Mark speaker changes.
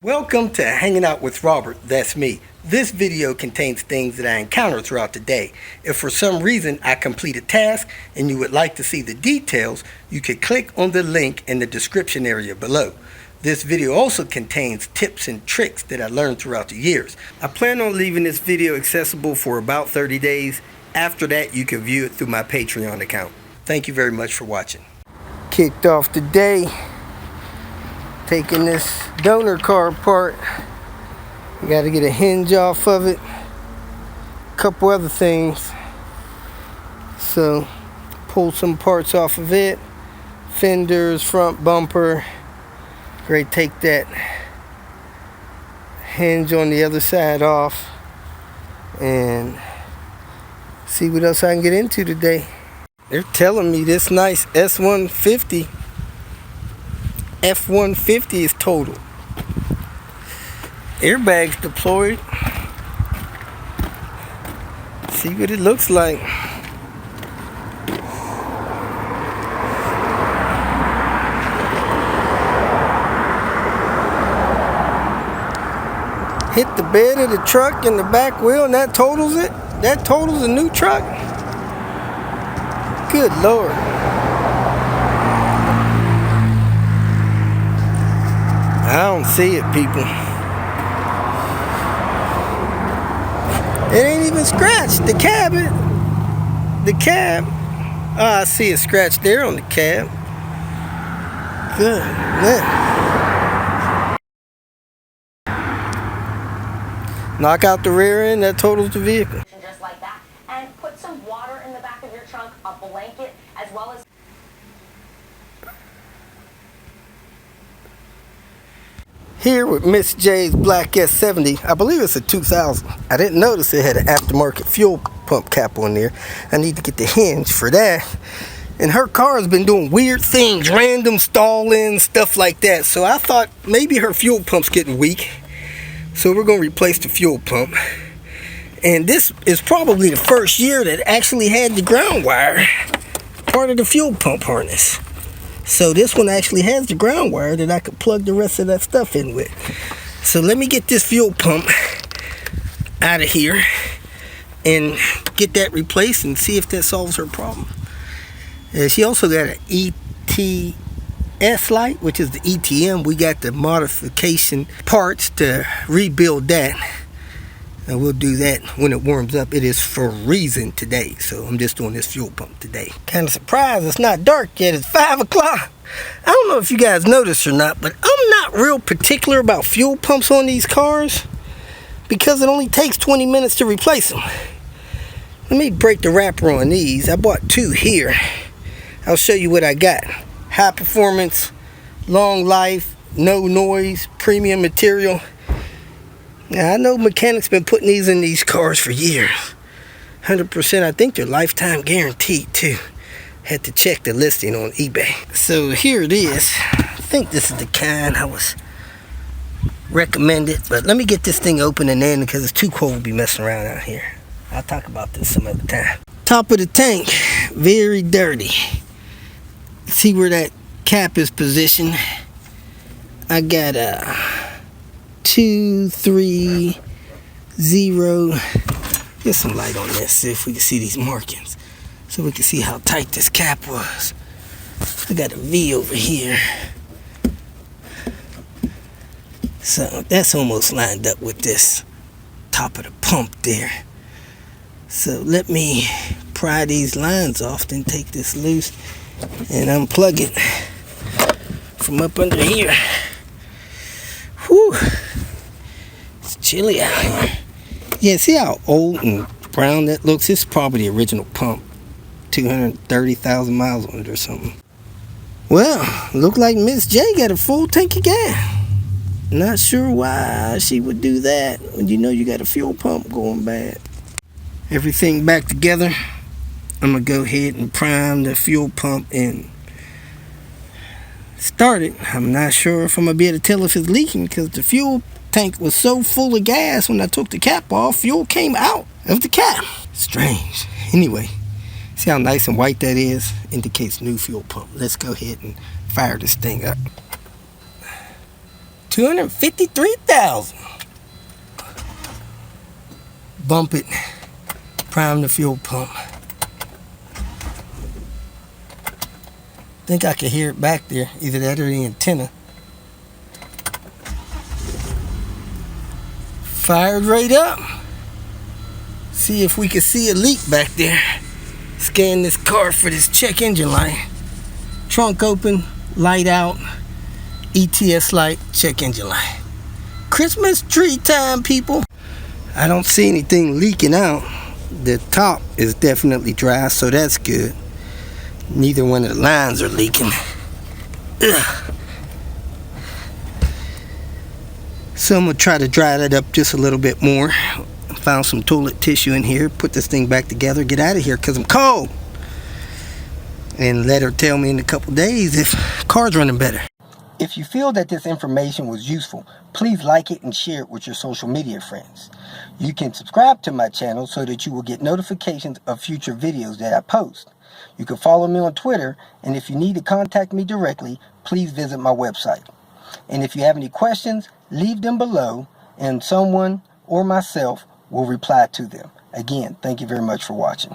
Speaker 1: Welcome to Hanging Out with Robert, that's me. This video contains things that I encounter throughout the day. If for some reason I complete a task and you would like to see the details, you can click on the link in the description area below. This video also contains tips and tricks that I learned throughout the years. I plan on leaving this video accessible for about 30 days. After that, you can view it through my Patreon account. Thank you very much for watching. Kicked off today. Taking this donor car apart. You got to get a hinge off of it. A couple other things. So, pull some parts off of it. Fenders, front bumper. Great, take that hinge on the other side off. And see what else I can get into today. They're telling me this nice S150 F-150 is total. Airbags deployed. See what it looks like. Hit the bed of the truck and the back wheel, and that totals it. That totals a new truck. Good Lord. I don't see it, people. It ain't even scratched. The cab. Oh, I see a scratch there on the cab. Good. Knock out the rear end, that totals the vehicle.
Speaker 2: Just like that. And put some water in the back of your trunk, a blanket, as well as...
Speaker 1: Here with Miss J's black S70. I believe it's a 2000. I didn't notice it had an aftermarket fuel pump cap on there. I need to get the hinge for that. And her car has been doing weird things, random stalling, stuff like that. So I thought maybe her fuel pump's getting weak. So we're going to replace the fuel pump. And this is probably the first year that actually had the ground wire part of the fuel pump harness. So this one actually has the ground wire that I could plug the rest of that stuff in with. So let me get this fuel pump out of here and get that replaced and see if that solves her problem. She also got an ETS light, which is the ETM. We got the modification parts to rebuild that. And we'll do that when it warms up. It is freezing today, so I'm just doing this fuel pump today. Kind of surprised it's not dark yet. It's 5 o'clock. I don't know if you guys noticed or not, but I'm not real particular about fuel pumps on these cars because it only takes 20 minutes to replace them. Let me break the wrapper on these. I bought 2 here. I'll show you what I got. High performance, long life, no noise, premium material. Now, I know mechanics been putting these in these cars for years. 100%, I think they're lifetime guaranteed too. Had to check the listing on eBay. So here it is. I think this is the kind I was recommended. But let me get this thing open and in because it's too cold to be messing around out here. I'll talk about this some other time. Top of the tank, very dirty. See where that cap is positioned. I got a 2, 3, 0. Get some light on this, see if we can see these markings. So we can see how tight this cap was. I got a V over here. So that's almost lined up with this top of the pump there. So let me pry these lines off, then take this loose and unplug it from up under here. Whew. It's chilly out here. Yeah, see how old and brown that looks? It's probably the original pump. 230,000 miles on it or something. Well, look like Miss J got a full tank of gas. Not sure why she would do that when you know you got a fuel pump going bad. Everything back together. I'm going to go ahead and prime the fuel pump and start it. I'm not sure if I'm going to be able to tell if it's leaking because the fuel tank was so full of gas when I took the cap off, fuel came out of the cap. Strange. Anyway, see how nice and white that is? Indicates new fuel pump. Let's go ahead and fire this thing up. $253,000. Bump it. Prime the fuel pump. Think I can hear it back there. Either that or the antenna. Fired right up. See if we can see a leak back there. Scan this car for this check engine light. Trunk open, light out, ETS light, check engine light. Christmas tree time, people. I don't see anything leaking out. The top is definitely dry, so that's good. Neither one of the lines are leaking. Ugh. So I'm going to try to dry that up just a little bit more. Found some toilet tissue in here. Put this thing back together. Get out of here because I'm cold. And let her tell me in a couple days if the car's running better. If you feel that this information was useful, please like it and share it with your social media friends. You can subscribe to my channel so that you will get notifications of future videos that I post. You can follow me on Twitter, and if you need to contact me directly, please visit my website. And if you have any questions, leave them below, and someone or myself will reply to them. Again, thank you very much for watching.